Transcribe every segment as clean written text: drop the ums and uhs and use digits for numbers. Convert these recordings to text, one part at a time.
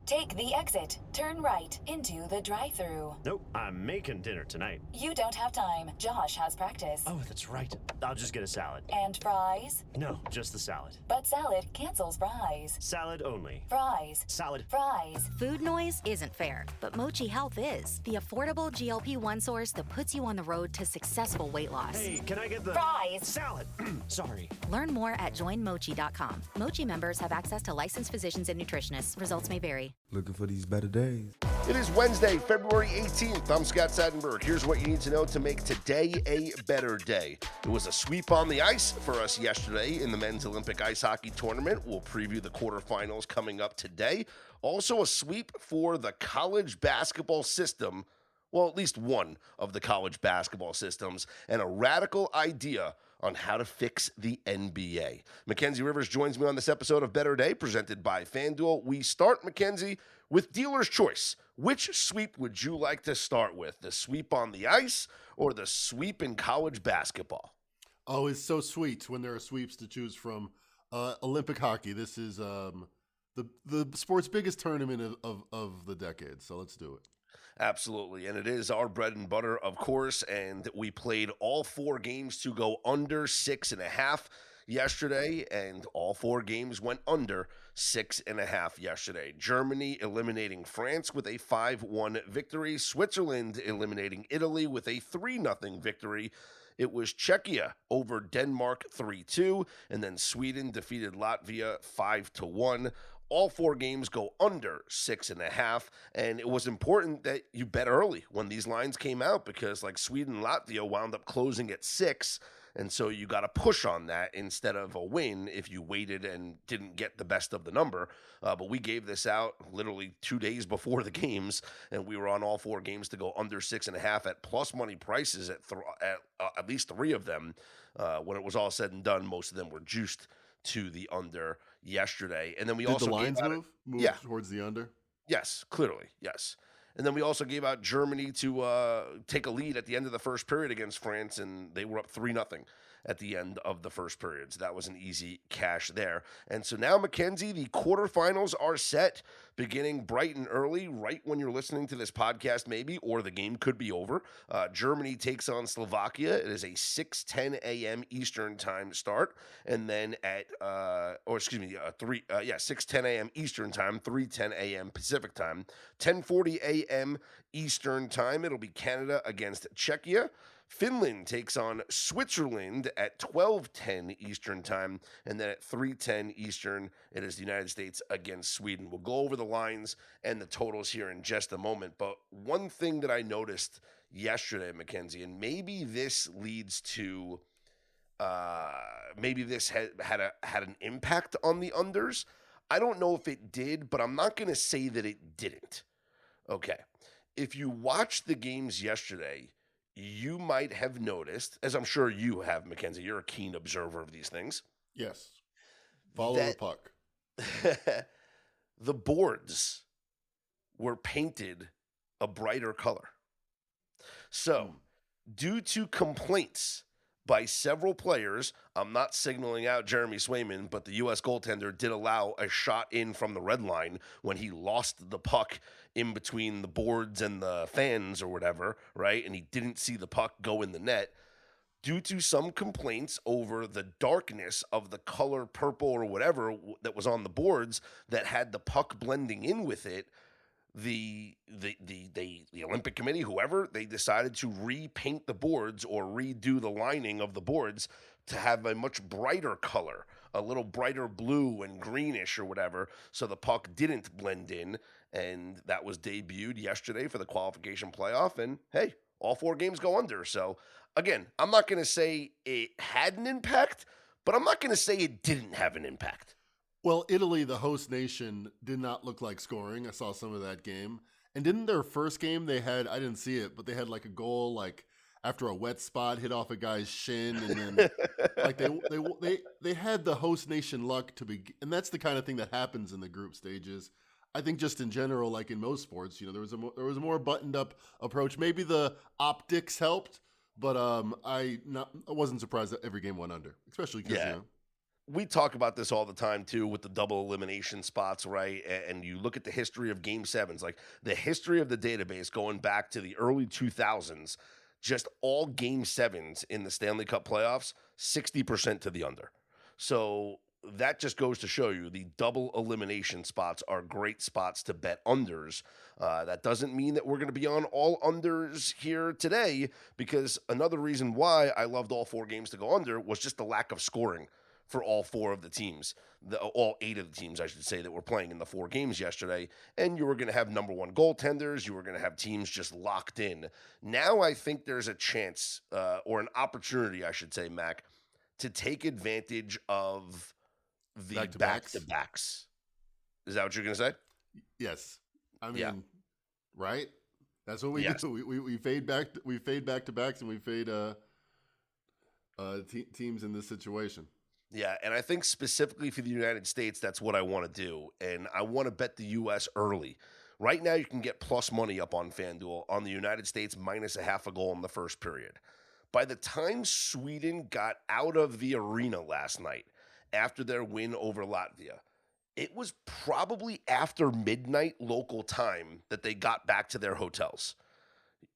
Take the exit. Turn right into the drive-thru. Nope, I'm making dinner tonight. You don't have time. Josh has practice. Oh, that's right. I'll just get a salad. And fries? No, just the salad. But salad cancels fries. Salad only. Fries. Salad. Fries. Food noise isn't fair, but Mochi Health is. The affordable GLP-1 source that puts you on the road to successful weight loss. Hey, can I get the... Fries. Salad. Sorry. Learn more at joinmochi.com. Mochi members have access to licensed physicians and nutritionists. Results may vary. Looking for these better days. It is Wednesday, February 18th. I'm Scott Seidenberg. Here's what you need to know to make today a better day. It was a sweep on the ice for us yesterday in the men's Olympic ice hockey tournament. We'll preview the quarterfinals coming up today. Also a sweep for the college basketball system. Well, at least one of the college basketball systems, and a radical idea on how to fix the NBA. Mackenzie Rivers joins me on this episode of Better Day, presented by FanDuel. We start, Mackenzie, with dealer's choice. Which sweep would you like to start with? The sweep on the ice or the sweep in college basketball? Oh, it's so sweet when there are sweeps to choose from. Olympic hockey. This is the sport's biggest tournament of the decade, so let's do it. Absolutely, and it is our bread and butter, of course, and we played all four games to go under 6.5 yesterday, and all four games went under 6.5 yesterday. Germany eliminating France with a 5-1 victory, Switzerland eliminating Italy with a 3-0 victory. It was Czechia over Denmark 3-2, and then Sweden defeated Latvia 5-1. All four games go under 6.5, and it was important that you bet early when these lines came out because, like, Sweden and Latvia wound up closing at 6, and so you got to push on that instead of a win if you waited and didn't get the best of the number. But we gave this out literally 2 days before the games, and we were on all four games to go under 6.5 at plus money prices at least three of them. When it was all said and done, most of them were juiced to the under yesterday. And then we also the lines move yeah, towards the under? Yes, clearly, yes. And then we also gave out Germany to take a lead at the end of the first period against France, and they were up 3-0 at the end of the first period. So that was an easy cash there. And so now, Mackenzie, the quarterfinals are set, beginning bright and early, right when you're listening to this podcast maybe, or the game could be over. Germany takes on Slovakia. It is a 6:10 a.m. Eastern time start. And then at, 6:10 a.m. Eastern time, 3:10 a.m. Pacific time, 10:40 a.m. Eastern time. It'll be Canada against Czechia. Finland takes on Switzerland at 12:10 Eastern time, and then at 3:10 Eastern, it is the United States against Sweden. We'll go over the lines and the totals here in just a moment, but one thing that I noticed yesterday, Mackenzie, and maybe this leads to, maybe this had an impact on the unders. I don't know if it did, but I'm not going to say that it didn't. Okay. If you watched the games yesterday, you might have noticed, as I'm sure you have, Mackenzie, you're a keen observer of these things. Yes. Follow the puck. The boards were painted a brighter color. So, due to complaints by several players, I'm not signaling out Jeremy Swayman, but the U.S. goaltender did allow a shot in from the red line when he lost the puck in between the boards and the fans or whatever, right? And he didn't see the puck go in the net. Due to some complaints over the darkness of the color purple or whatever that was on the boards that had the puck blending in with it, the Olympic Committee, whoever, they decided to repaint the boards or redo the lining of the boards to have a much brighter color, a little brighter blue and greenish or whatever, so the puck didn't blend in, and that was debuted yesterday for the qualification playoff, and hey, all four games go under. So, again, I'm not going to say it had an impact, but I'm not going to say it didn't have an impact. Well, Italy, the host nation, did not look like scoring. I saw some of that game. And didn't their first game, they had, I didn't see it, but they had like a goal, like after a wet spot hit off a guy's shin. And then like they had the host nation luck to be, and that's the kind of thing that happens in the group stages. I think just in general, like in most sports, there was a more buttoned up approach. Maybe the optics helped, but I wasn't surprised that every game went under, especially because, we talk about this all the time too with the double elimination spots, right? And you look at the history of game sevens, like the history of the database going back to the early 2000s, just all game sevens in the Stanley Cup playoffs, 60% to the under. So that just goes to show you the double elimination spots are great spots to bet unders. That doesn't mean that we're going to be on all unders here today, because another reason why I loved all 4 games to go under was just the lack of scoring for all 4 of the teams, all 8 of the teams, I should say, that were playing in the 4 games yesterday. And you were going to have number 1 goaltenders. You were going to have teams just locked in. Now I think there's a chance, or an opportunity, I should say, Mac, to take advantage of the back-to-backs. Is that what you're going to say? Yes. I mean, right? That's what we do. We fade back to backs, and we fade teams in this situation. Yeah, and I think specifically for the United States, that's what I want to do. And I want to bet the U.S. early. Right now, you can get plus money up on FanDuel on the United States minus a half a goal in the first period. By the time Sweden got out of the arena last night after their win over Latvia, it was probably after midnight local time that they got back to their hotels.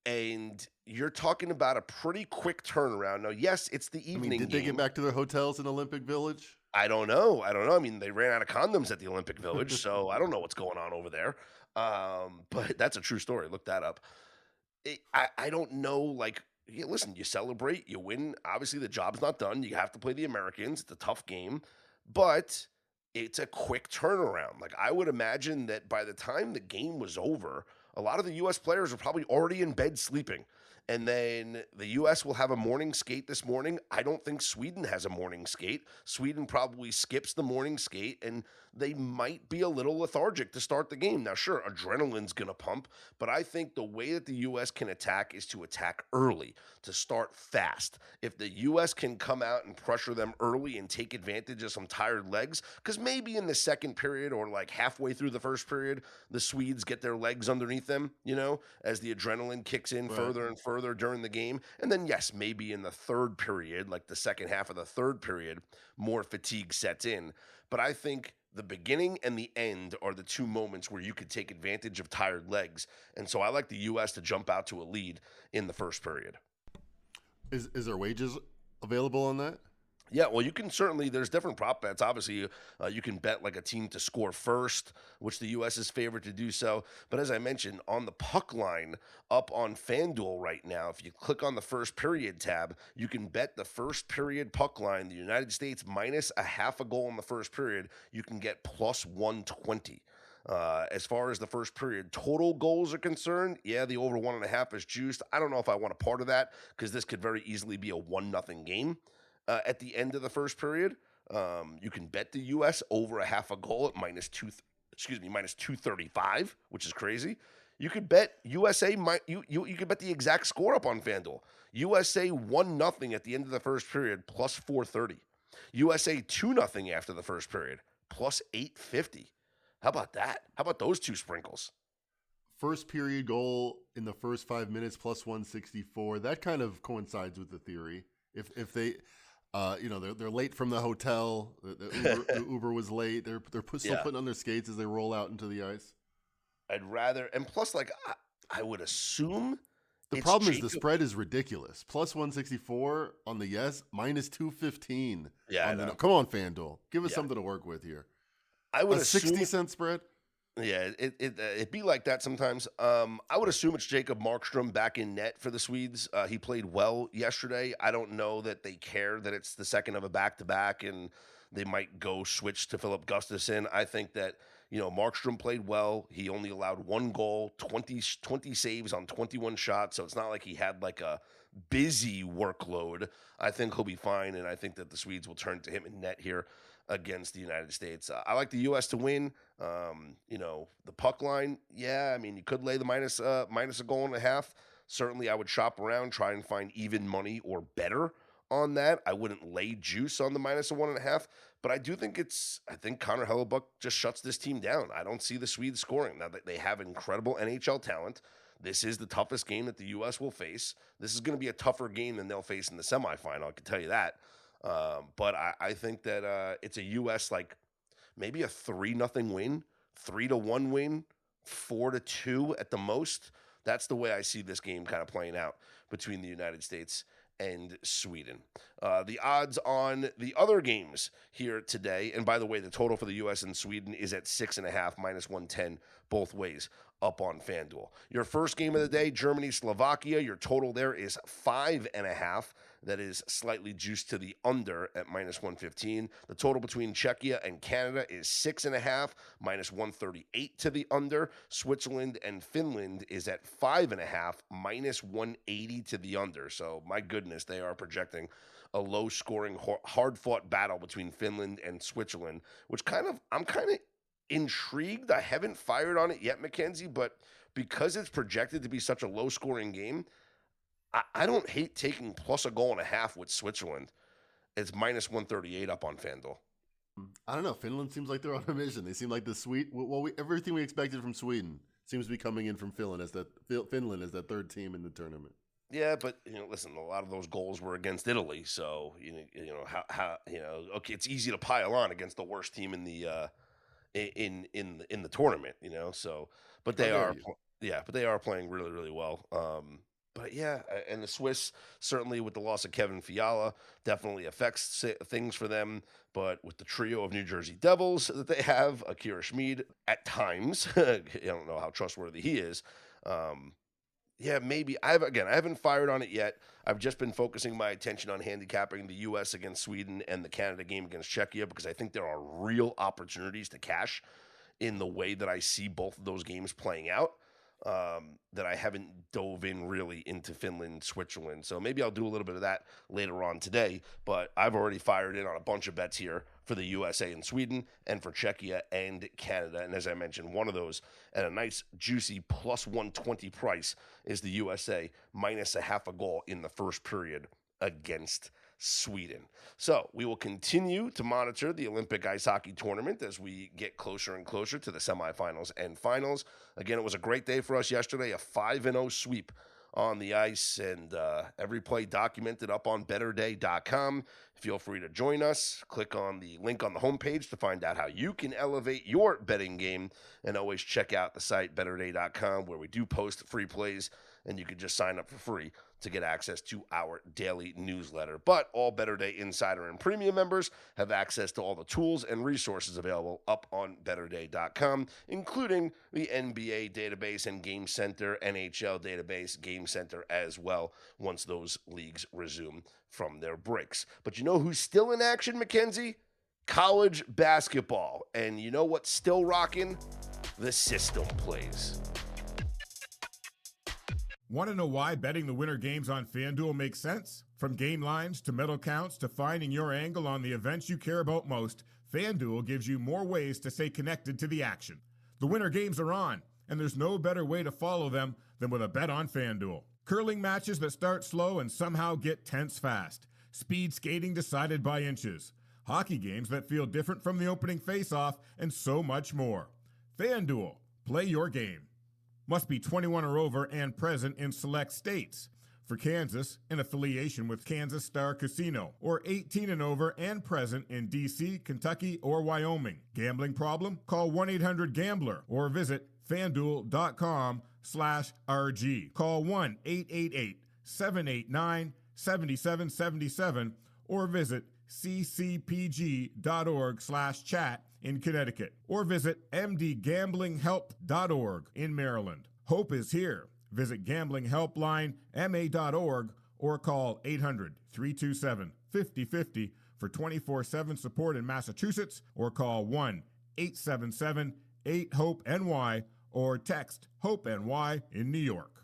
And you're talking about a pretty quick turnaround. Now, yes, it's the evening did game. they get back to their hotels in Olympic Village? I don't know. I mean, they ran out of condoms at the Olympic Village, so I don't know what's going on over there. But that's a true story. Look that up. I don't know, like, listen, you celebrate, you win. Obviously, the job's not done. You have to play the Americans. It's a tough game. But it's a quick turnaround. Like, I would imagine that by the time the game was over, a lot of the U.S. players are probably already in bed sleeping. And then the U.S. will have a morning skate this morning. I don't think Sweden has a morning skate. Sweden probably skips the morning skate, and they might be a little lethargic to start the game. Now, sure, adrenaline's going to pump, but I think the way that the U.S. can attack is to attack early, to start fast. If the U.S. can come out and pressure them early and take advantage of some tired legs, because maybe in the second period or like halfway through the first period, the Swedes get their legs underneath them, as the adrenaline kicks in further and further during the game. And then, yes, maybe in the third period, like the second half of the third period, more fatigue sets in. But I think the beginning and the end are the 2 moments where you could take advantage of tired legs. And so I like the U.S. to jump out to a lead in the first period. Is there wages available on that? Yeah, well, you can certainly, there's different prop bets. Obviously, you can bet like a team to score first, which the U.S. is favored to do so. But as I mentioned, on the puck line up on FanDuel right now, if you click on the first period tab, you can bet the first period puck line, the United States minus a half a goal in the first period, you can get plus 120. As far as the first period total goals are concerned, yeah, the over 1.5 is juiced. I don't know if I want a part of that, because this could very easily be a 1-0 game. At the end of the first period, you can bet the U.S. over a half a goal at minus 235, which is crazy. You could bet USA. You could bet the exact score up on FanDuel. USA 1-0 at the end of the first period, plus 430. USA 2-0 after the first period, plus 850. How about that? How about those 2 sprinkles? First period goal in the first 5 minutes, plus 164. That kind of coincides with the theory. If they they're late from the hotel. The Uber was late. They're still putting on their skates as they roll out into the ice. I'd rather, and plus, like, I would assume the problem is the spread is ridiculous. Plus 164 on the yes, minus 215. Yeah, I know. Come on, FanDuel, give us something to work with here. I would a assume 60-cent spread. Yeah, it'd be like that sometimes. I would assume it's Jacob Markstrom back in net for the Swedes. He played well yesterday. I don't know that they care that it's the second of a back-to-back and they might go switch to Philip Gustafsson. I think that, Markstrom played well. He only allowed 1 goal, 20 saves on 21 shots, so it's not like he had like a busy workload. I think he'll be fine, and I think that the Swedes will turn to him in net here against the United States. I like the U.S. to win. The puck line, you could lay the minus a goal and a half. Certainly, I would shop around, try and find even money or better on that. I wouldn't lay juice on the minus a 1.5, but I do think I think Connor Hellebuck just shuts this team down. I don't see the Swedes scoring. Now, they have incredible NHL talent. This is the toughest game that the U.S. will face. This is going to be a tougher game than they'll face in the semifinal, I can tell you that. But I think that it's a U.S. like maybe a 3-0 win, 3-1 win, 4-2 at the most. That's the way I see this game kind of playing out between the United States and Sweden. The odds on the other games here today, and by the way, the total for the U.S. and Sweden is at 6.5, -110 both ways up on FanDuel. Your first game of the day, Germany, Slovakia. Your total there is 5.5. That is slightly juiced to the under at -115. The total between Czechia and Canada is 6.5, -138 to the under. Switzerland and Finland is at 5.5, -180 to the under. So my goodness, they are projecting a low-scoring, hard-fought battle between Finland and Switzerland, which I'm kind of intrigued. I haven't fired on it yet, Mackenzie, but because it's projected to be such a low-scoring game, I don't hate taking plus a goal and a half with Switzerland. It's -138 up on FanDuel. I don't know. Finland seems like they're on a mission. They seem like everything we expected from Sweden seems to be coming in from Finland as that third team in the tournament. Yeah, but listen, a lot of those goals were against Italy, so how okay, it's easy to pile on against the worst team in the in the tournament, So, but they are playing really, really well. But yeah, and the Swiss, certainly with the loss of Kevin Fiala, definitely affects things for them. But with the trio of New Jersey Devils that they have, Akira Schmid at times, I don't know how trustworthy he is. Yeah, maybe. I haven't fired on it yet. I've just been focusing my attention on handicapping the U.S. against Sweden and the Canada game against Czechia because I think there are real opportunities to cash in the way that I see both of those games playing out. That I haven't dove in really into Finland, Switzerland. So maybe I'll do a little bit of that later on today. But I've already fired in on a bunch of bets here for the USA and Sweden and for Czechia and Canada. And as I mentioned, one of those at a nice, juicy +120 price is the USA -0.5 goal in the first period against Sweden. So we will continue to monitor the Olympic ice hockey tournament as we get closer and closer to the semifinals and finals. Again, it was a great day for us yesterday, a 5-0 sweep on the ice, and every play documented up on betterday.com. Feel free to join us. Click on the link on the homepage to find out how you can elevate your betting game, and always check out the site betterday.com where we do post free plays, and you can just sign up for free to get access to our daily newsletter. But all Better Day Insider and Premium members have access to all the tools and resources available up on betterday.com, including the NBA database and Game Center, NHL database, Game Center as well, once those leagues resume from their breaks. But you know who's still in action, Mackenzie? College basketball. And you know what's still rocking? The system plays. Want to know why betting the winter games on FanDuel makes sense? From game lines to medal counts to finding your angle on the events you care about most, FanDuel gives you more ways to stay connected to the action. The winter games are on, and there's no better way to follow them than with a bet on FanDuel. Curling matches that start slow and somehow get tense fast. Speed skating decided by inches. Hockey games that feel different from the opening face-off, and so much more. FanDuel, play your game. Must be 21 or over and present in select states. For Kansas, in affiliation with Kansas Star Casino, or 18 and over and present in D.C., Kentucky, or Wyoming. Gambling problem? Call 1-800-GAMBLER or visit FanDuel.com/RG. Call 1-888-789-7777 or visit ccpg.org/chat in Connecticut, or visit mdgamblinghelp.org in Maryland. Hope is here. Visit gamblinghelplinema.org or call 800-327-5050 for 24/7 support in Massachusetts, or call 1-877-8-HOPE-NY or text HOPE-NY in New York.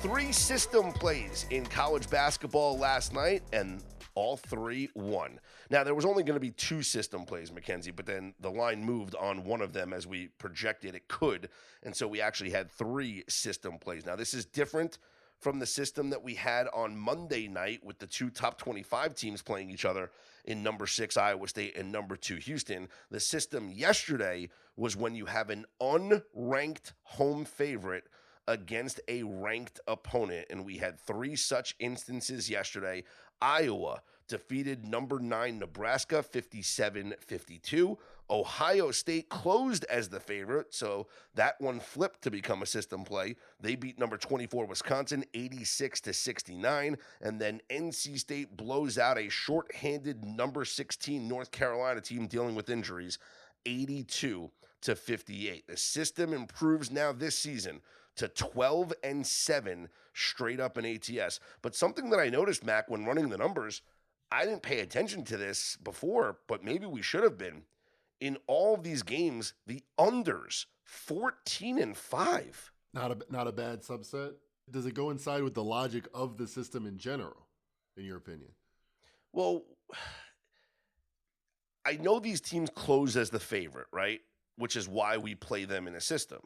3 system plays in college basketball last night, and all 3 won. Now, there was only going to be 2 system plays, Mackenzie, but then the line moved on one of them as we projected it could, and so we actually had 3 system plays. Now, this is different from the system that we had on Monday night with the 2 top 25 teams playing each other in number 6 Iowa State and number 2 Houston. The system yesterday was when you have an unranked home favorite against a ranked opponent. And we had 3 such instances yesterday. Iowa defeated number 9 Nebraska 57-52. Ohio State closed as the favorite, so that one flipped to become a system play. They beat number 24 Wisconsin 86-69, and then NC State blows out a shorthanded number 16 North Carolina team dealing with injuries 82-58. The system improves now this season to 12-7 straight up in ATS. But something that I noticed, Mac, when running the numbers, I didn't pay attention to this before, but maybe we should have been. In all of these games, the unders 14-5. Not a bad subset. Does it go inside with the logic of the system in general, in your opinion? Well, I know these teams close as the favorite, right? Which is why we play them in a system.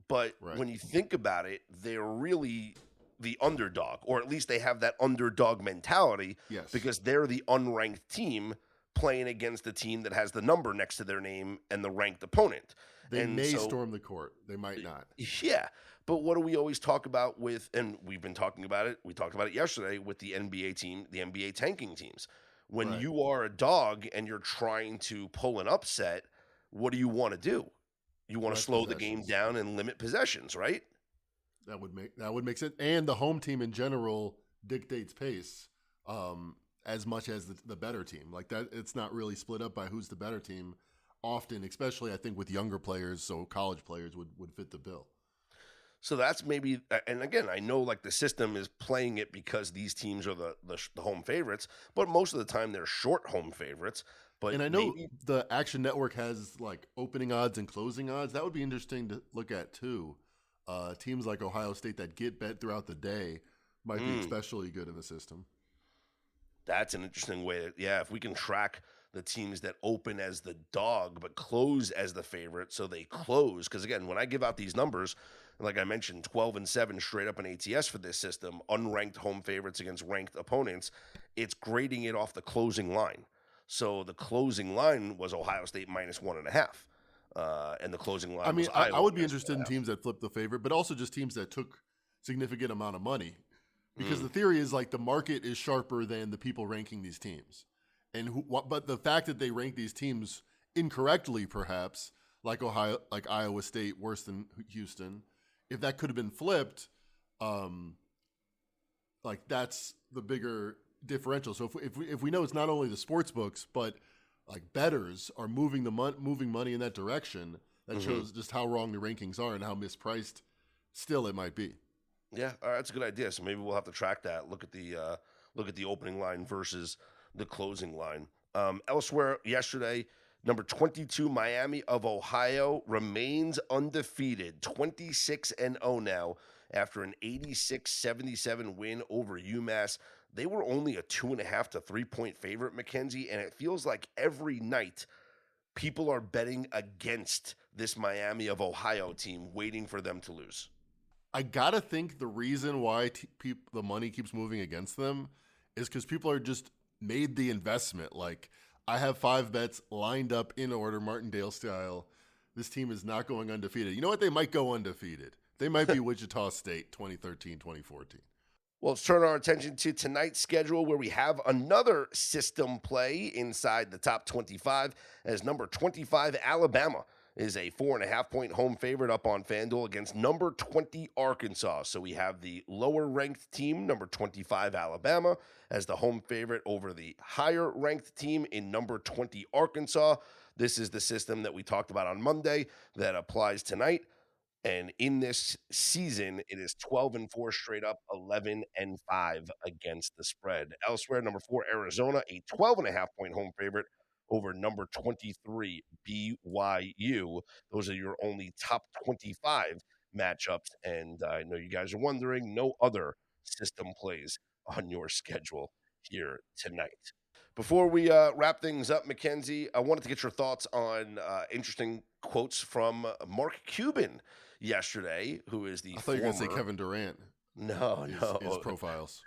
But when you think about it, they're really the underdog, or at least they have that underdog mentality because they're the unranked team playing against the team that has the number next to their name and the ranked opponent. They may storm the court. They might not. Yeah. But what do we always talk about with, and we've been talking about it, we talked about it yesterday with the NBA team, the NBA tanking teams. When you are a dog and you're trying to pull an upset, what do you want to do? You want to slow the game down and limit possessions, right? That would make sense. And the home team in general dictates pace as much as the better team. Like that, it's not really split up by who's the better team often, especially I think with younger players, so college players would fit the bill. So that's maybe, and again, I know like the system is playing it because these teams are the home favorites, but most of the time they're short home favorites. But and I know the Action Network has like opening odds and closing odds. That would be interesting to look at too. Teams like Ohio State that get bet throughout the day might be especially good in the system. That's an interesting way. If we can track the teams that open as the dog but close as the favorite, so they close. Because again, when I give out these numbers, like I mentioned, 12-7 straight up in ATS for this system, unranked home favorites against ranked opponents, it's grading it off the closing line. So the closing line was Ohio State -1.5. And the closing line was Iowa. I would be interested in teams that flip the favorite, but also just teams that took significant amount of money. Because the theory is like the market is sharper than the people ranking these teams. But the fact that they rank these teams incorrectly, perhaps, like Iowa State worse than Houston, if that could have been flipped, like that's the bigger differential. So if we know it's not only the sports books, but like bettors are moving money in that direction, that shows just how wrong the rankings are and how mispriced still it might be. Yeah, all right, that's a good idea. So maybe we'll have to track that. Look at the opening line versus the closing line. Elsewhere yesterday, number 22 Miami of Ohio remains undefeated, 26-0 now after an 86-77 win over UMass. They were only a 2.5 to 3 point favorite, Mackenzie, and it feels like every night people are betting against this Miami of Ohio team, waiting for them to lose. I gotta think the reason why the money keeps moving against them is because people are just made the investment. Like, I have 5 bets lined up in order, Martindale style. This team is not going undefeated. You know what? They might go undefeated. They might be Wichita State 2013, 2014. Well, let's turn our attention to tonight's schedule, where we have another system play inside the top 25, as number 25 Alabama is a 4.5 point home favorite up on FanDuel against number 20 Arkansas. So we have the lower ranked team, number 25 Alabama, as the home favorite over the higher ranked team in number 20 Arkansas. This is the system that we talked about on Monday that applies tonight. And in this season, it is 12-4 straight up, 11-5 against the spread. Elsewhere, number 4 Arizona, a 12.5 point home favorite over number 23 BYU. Those are your only top 25 matchups. And I know you guys are wondering, no other system plays on your schedule here tonight. Before we wrap things up, Mackenzie, I wanted to get your thoughts on interesting quotes from Mark Cuban yesterday, who is the I thought you were going to say Kevin Durant. No. His profiles.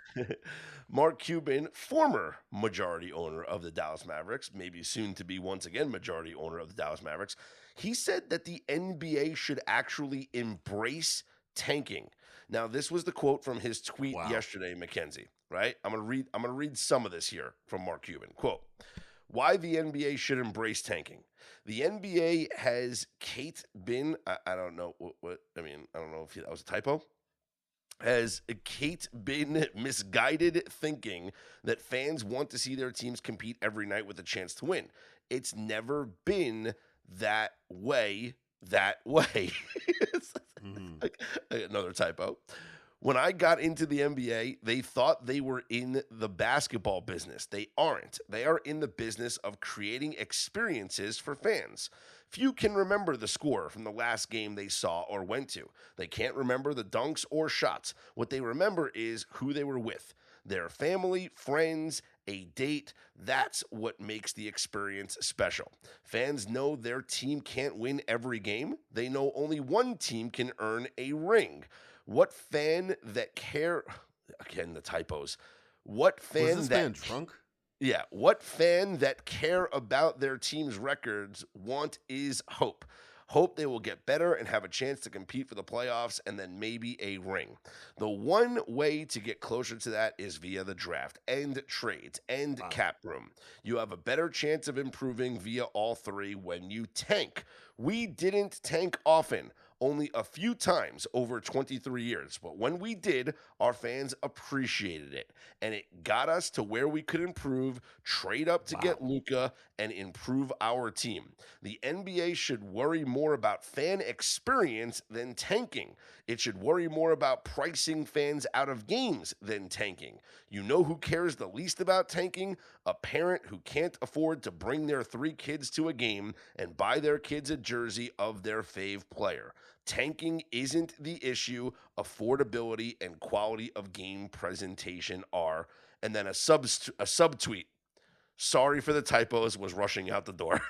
Mark Cuban, former majority owner of the Dallas Mavericks, maybe soon to be once again majority owner of the Dallas Mavericks. He said that the NBA should actually embrace tanking. Now, this was the quote from his tweet Wow. yesterday, Mackenzie, right? I'm gonna read some of this here from Mark Cuban. Quote, why the NBA should embrace tanking. The NBA has Kate been, I don't know I don't know if that was a typo. Has Kate been misguided thinking that fans want to see their teams compete every night with a chance to win? It's never been that way. It's like another typo. When I got into the NBA, they thought they were in the basketball business. They aren't. They are in the business of creating experiences for fans. Few can remember the score from the last game they saw or went to. They can't remember the dunks or shots. What they remember is who they were with. Their family, friends, a date. That's what makes the experience special. Fans know their team can't win every game. They know only one team can earn a ring. What fan that care... Again, the typos. What fan Was this that... man drunk? Yeah, what fan that care about their team's records want is hope. Hope they will get better and have a chance to compete for the playoffs and then maybe a ring. The one way to get closer to that is via the draft and trades and cap room. You have a better chance of improving via all three when you tank. We didn't tank often. Only a few times over 23 years, but when we did, our fans appreciated it, and it got us to where we could improve, trade up to get Luka, and improve our team. The NBA should worry more about fan experience than tanking. It should worry more about pricing fans out of games than tanking. You know who cares the least about tanking? A parent who can't afford to bring their 3 kids to a game and buy their kids a jersey of their fave player. Tanking isn't the issue. Affordability and quality of game presentation are. And then a subtweet. Sorry for the typos, was rushing out the door.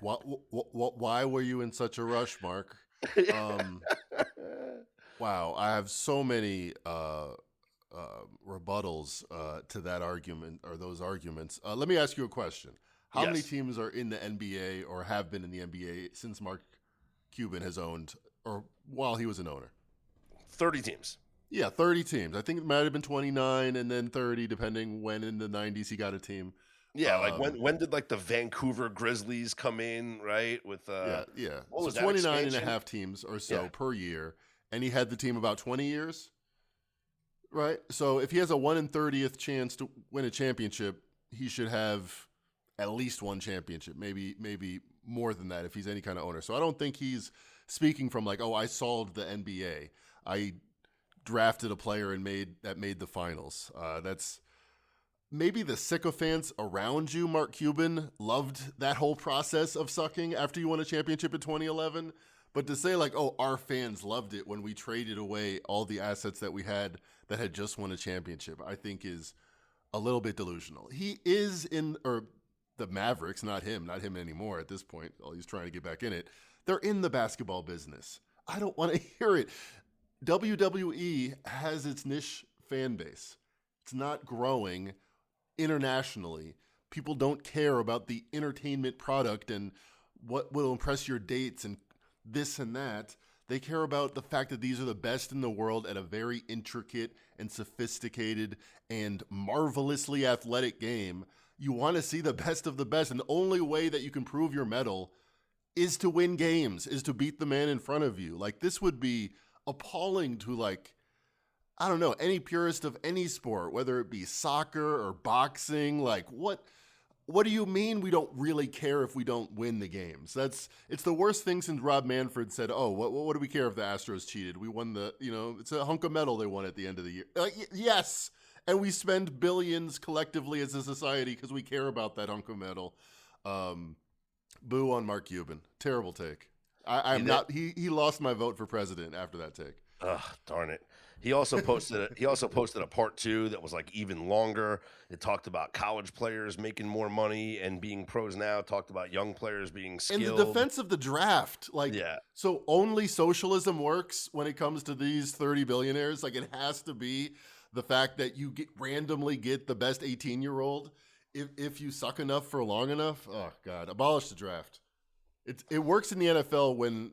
Why were you in such a rush, Mark? Wow, I have so many rebuttals to that argument or those arguments. Let me ask you a question. How many teams are in the NBA or have been in the NBA since Mark Cuban has owned, or while he was an owner? 30 teams. Yeah, 30 teams. I think it might have been 29 and then 30, depending when in the 90s he got a team. Yeah, like when did like the Vancouver Grizzlies come in, right? With yeah. What was so that 29 expansion? and a half teams or so per year, and he had the team about 20 years, right? So if he has a 1 in 30th chance to win a championship, he should have at least one championship, maybe more than that if he's any kind of owner. So I don't think he's speaking from like, oh, I solved the NBA. I drafted a player and made the finals. That's maybe the sycophants around you, Mark Cuban, loved that whole process of sucking after you won a championship in 2011. But to say like, oh, our fans loved it when we traded away all the assets that we had that had just won a championship, I think is a little bit delusional. He is the Mavericks, not him anymore at this point. Well, he's trying to get back in it. They're in the basketball business. I don't want to hear it. WWE has its niche fan base. It's not growing internationally. People don't care about the entertainment product and what will impress your dates and this and that. They care about the fact that these are the best in the world at a very intricate and sophisticated and marvelously athletic game. You want to see the best of the best, and the only way that you can prove your mettle is to win games, is to beat the man in front of you. Like, this would be appalling to, like, I don't know, any purist of any sport, whether it be soccer or boxing. Like, what do you mean we don't really care if we don't win the games? It's the worst thing since Rob Manfred said, oh, what do we care if the Astros cheated? We won it's a hunk of metal they won at the end of the year. Yes. And we spend billions collectively as a society because we care about that hunk of metal. Boo on Mark Cuban. Terrible take. He lost my vote for president after that take. Ugh, darn it. He also posted a part 2 that was like even longer. It talked about college players making more money and being pros now. Talked about young players being skilled. In the defense of the draft, so only socialism works when it comes to these 30 billionaires. Like, it has to be the fact that you randomly get the best 18-year-old if you suck enough for long enough. Oh God, abolish the draft. It works in the NFL when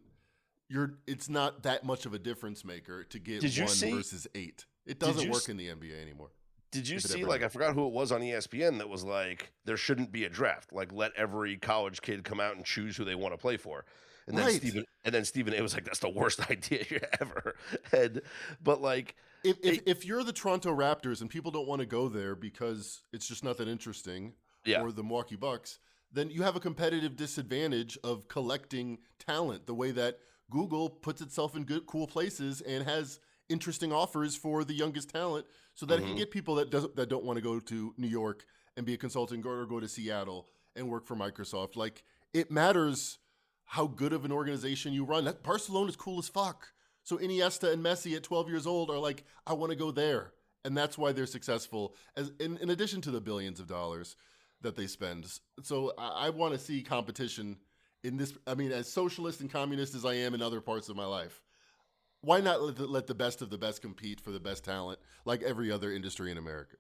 it's not that much of a difference maker to get Did you 1 see- versus 8. It doesn't you work s- in the NBA anymore. Did you If it see, ever like, did. I forgot who it was on ESPN that was like, there shouldn't be a draft. Like, let every college kid come out and choose who they want to play for. And then Right. Stephen A was like, that's the worst idea you ever had. But like, If you're the Toronto Raptors and people don't want to go there because it's just not that interesting, Yeah. or the Milwaukee Bucks, then you have a competitive disadvantage of collecting talent the way that Google puts itself in good, cool places and has interesting offers for the youngest talent so that it can get people that don't want to go to New York and be a consultant or go to Seattle and work for Microsoft. Like, it matters how good of an organization you run. Barcelona is cool as fuck. So Iniesta and Messi at 12 years old are like, I want to go there. And that's why they're successful, as in addition to the billions of dollars that they spend. So I want to see competition in this. I mean, as socialist and communist as I am in other parts of my life, why not let the best of the best compete for the best talent like every other industry in America?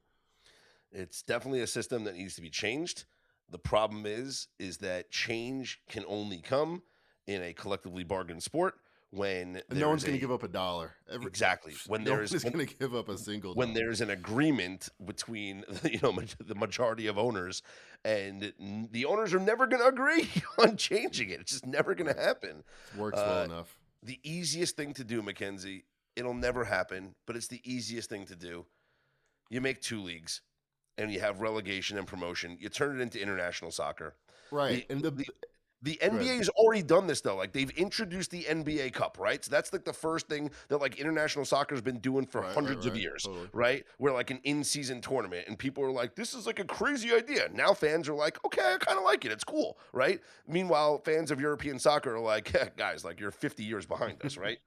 it's definitely a system that needs to be changed. The problem is that change can only come in a collectively bargained sport when And no one's going to give up $1. Exactly. When no there's one is going to give up a single when dollar. there's an agreement between the majority of owners, and the owners are never going to agree on changing it. It's just never going to happen. It works well enough. The easiest thing to do, Mackenzie, it'll never happen, but it's the easiest thing to do. You make 2 leagues, and you have relegation and promotion. You turn it into international soccer. Right. The NBA has already done this, though. Like, they've introduced the NBA Cup, right? So that's like the first thing that like international soccer has been doing for hundreds of years, totally. right? Where like an in-season tournament, and people are like, "This is like a crazy idea." Now fans are like, "Okay, I kind of like it. It's cool," right? Meanwhile, fans of European soccer are like, "Guys, like you're 50 years behind us, right?"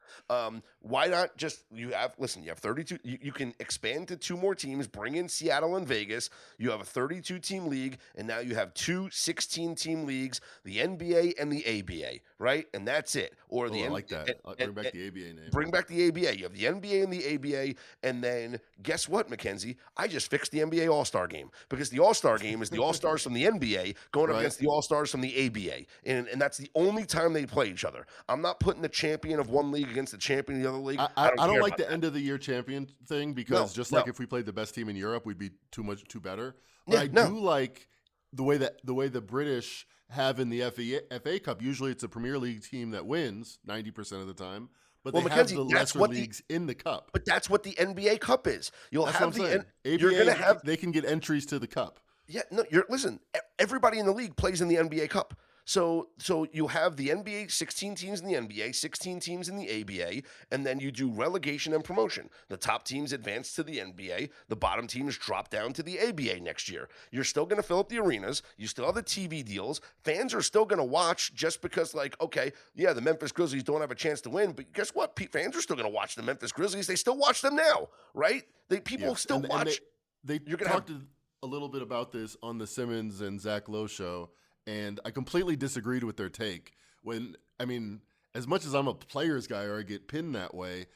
Why not just you have 32? You can expand to 2 more teams, bring in Seattle and Vegas. You have a 32-team league, and now you have 2 16-team leagues, the NBA and the ABA, right? And that's it. Or I like that. Bring back the ABA name. Bring back the ABA. You have the NBA and the ABA, and then guess what, Mackenzie? I just fixed the NBA All-Star Game, because the All-Star Game is the All-Stars from the NBA going up against the All-Stars from the ABA, and that's the only time they play each other. I'm not putting the champion of one league against the champion of the other league. I don't care like about the that. end of the year champion thing, because like if we played the best team in Europe, we'd be too better. But I do like the way the British have in the FA Cup. Usually it's a Premier League team that wins 90% of the time, but they Mackenzie, have the lesser leagues in the cup. But that's what the NBA Cup is. You'll That's have what I'm saying. you're ABA, going to have they can get entries to the cup. Yeah, no, listen, everybody in the league plays in the NBA Cup. So you have the NBA, 16 teams in the NBA, 16 teams in the ABA, and then you do relegation and promotion. The top teams advance to the NBA, the bottom teams drop down to the ABA next year. You're still going to fill up the arenas, you still have the TV deals, fans are still going to watch, just because, like, okay, yeah, the Memphis Grizzlies don't have a chance to win, but guess what? Fans are still going to watch the Memphis Grizzlies. They still watch them now, right? People still watch. They talked a little bit about this on the Simmons and Zach Lowe show, and I completely disagreed with their take. As much as I'm a players guy, or I get pinned that way,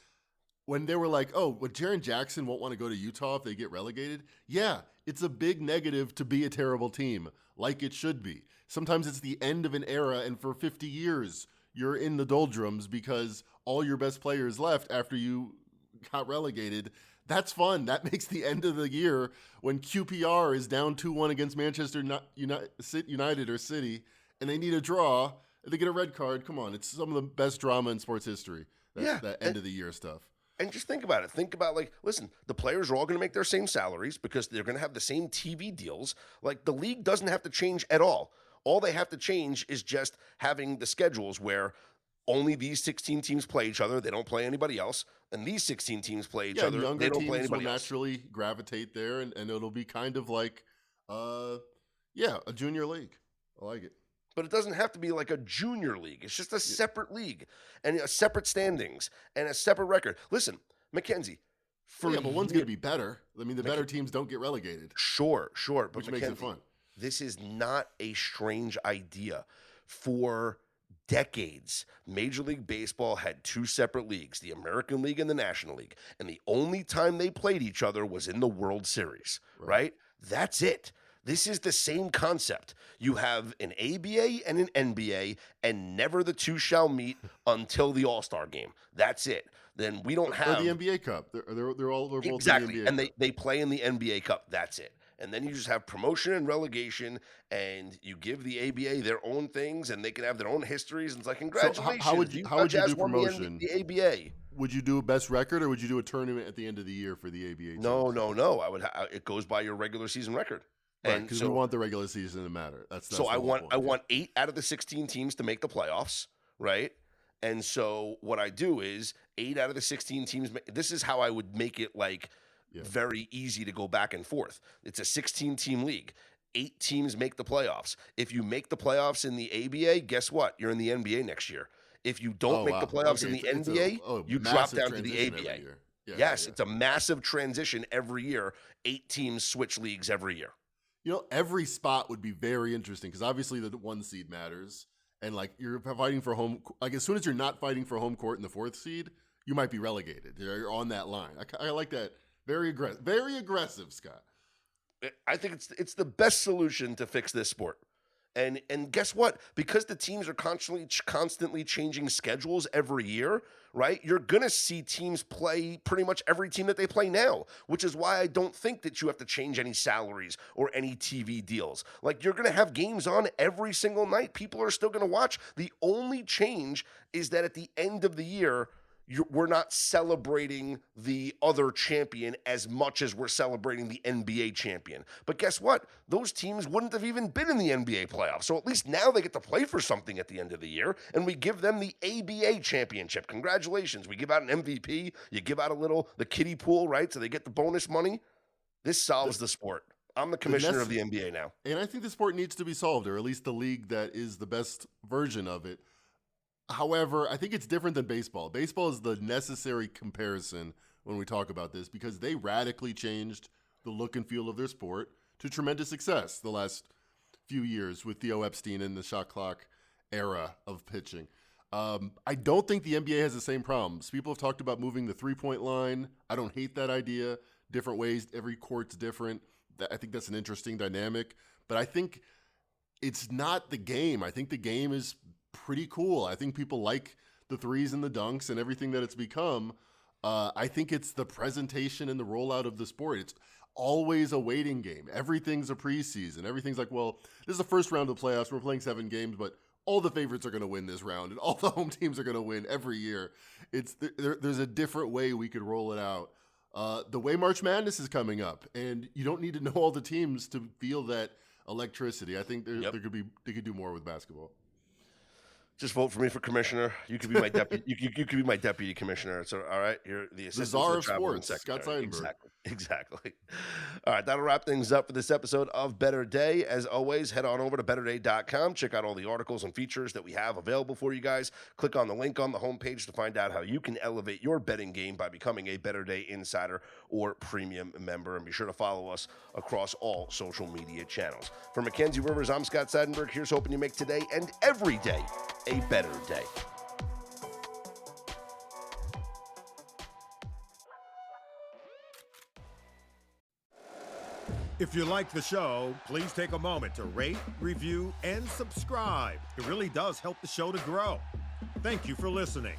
when they were like, oh, but Jaren Jackson won't want to go to Utah if they get relegated. Yeah, it's a big negative to be a terrible team, like it should be. Sometimes it's the end of an era, and for 50 years, you're in the doldrums because all your best players left after you got relegated. That's fun. That makes the end of the year, when QPR is down 2-1 against Manchester United or City, and they need a draw, and they get a red card. Come on, it's some of the best drama in sports history. That end of the year stuff. And just think about it. Think about, like, listen, the players are all going to make their same salaries because they're going to have the same TV deals. Like, the league doesn't have to change at all. All they have to change is just having the schedules where only these 16 teams play each other. They don't play anybody else. And these 16 teams play each other. They don't play anybody else. Naturally gravitate there, and it'll be kind of like, a junior league. I like it. But it doesn't have to be like a junior league. It's just a separate league, and a separate standings, and a separate record. Listen, Mackenzie. But one's going to be better. I mean, the better teams don't get relegated. Sure. But which makes it fun. This is not a strange idea. For decades, Major League Baseball had 2 separate leagues, the American League and the National League. And the only time they played each other was in the World Series, right? That's it. This is the same concept. You have an ABA and an NBA, and never the two shall meet until the All-Star game. That's it. Then we don't have or the NBA Cup. They're both exactly, in the NBA and Cup. they play in the NBA Cup. That's it. And then you just have promotion and relegation, and you give the ABA their own things, and they can have their own histories. And it's like, congratulations, how would you Jazz do won promotion? The ABA. Would you do a best record, or would you do a tournament at the end of the year for the ABA? No. I would. It goes by your regular season record. Right, because we want the regular season to matter. That's so I want point. I want 8 out of the 16 teams to make the playoffs, right? And so what I do is 8 out of the 16 teams. This is how I would make it very easy to go back and forth. It's a 16-team league. 8 teams make the playoffs. If you make the playoffs in the ABA, guess what? You're in the NBA next year. If you don't make the playoffs in the NBA, you drop down to the ABA. Yes, it's a massive transition every year. 8 teams switch leagues every year. You know, every spot would be very interesting because obviously the 1 seed matters. And like you're fighting for home, like as soon as you're not fighting for home court in the 4th seed, you might be relegated. You're on that line. I like that. Very aggressive, Scott. I think it's the best solution to fix this sport. And guess what? Because the teams are constantly changing schedules every year, right? You're going to see teams play pretty much every team that they play now, which is why I don't think that you have to change any salaries or any TV deals. Like, you're going to have games on every single night. People are still going to watch. The only change is that at the end of the year, we're not celebrating the other champion as much as we're celebrating the NBA champion. But guess what? Those teams wouldn't have even been in the NBA playoffs. So at least now they get to play for something at the end of the year, and we give them the ABA championship. Congratulations. We give out an MVP. You give out the kiddie pool, right? So they get the bonus money. This solves the sport. I'm the commissioner of the NBA now. And I think the sport needs to be solved, or at least the league that is the best version of it. However, I think it's different than baseball. Baseball is the necessary comparison when we talk about this because they radically changed the look and feel of their sport to tremendous success the last few years with Theo Epstein and the shot clock era of pitching. I don't think the NBA has the same problems. People have talked about moving the 3-point line. I don't hate that idea. Different ways, every court's different. I think that's an interesting dynamic. But I think it's not the game. I think the game is pretty cool. I think people like the threes and the dunks and everything that it's become. I think it's the presentation and the rollout of the sport. It's always a waiting game. Everything's a preseason. Everything's like, well, this is the first round of the playoffs. We're playing 7 games, but all the favorites are going to win this round, and all the home teams are going to win every year. There's a different way we could roll it out. The way March Madness is coming up, and you don't need to know all the teams to feel that electricity. I think they could do more with basketball. Just vote for me for commissioner. You could be my deputy. You could be my deputy commissioner. So, all right, you're the assistant. The czar to of sports, Scott Seidenberg. Exactly. All right, that'll wrap things up for this episode of Better Day. As always, head on over to betterday.com. Check out all the articles and features that we have available for you guys. Click on the link on the homepage to find out how you can elevate your betting game by becoming a Better Day Insider or Premium member. And be sure to follow us across all social media channels. For Mackenzie Rivers, I'm Scott Seidenberg. Here's hoping you make today and every day a better day. If you like the show, please take a moment to rate, review, and subscribe. It really does help the show to grow. Thank you for listening.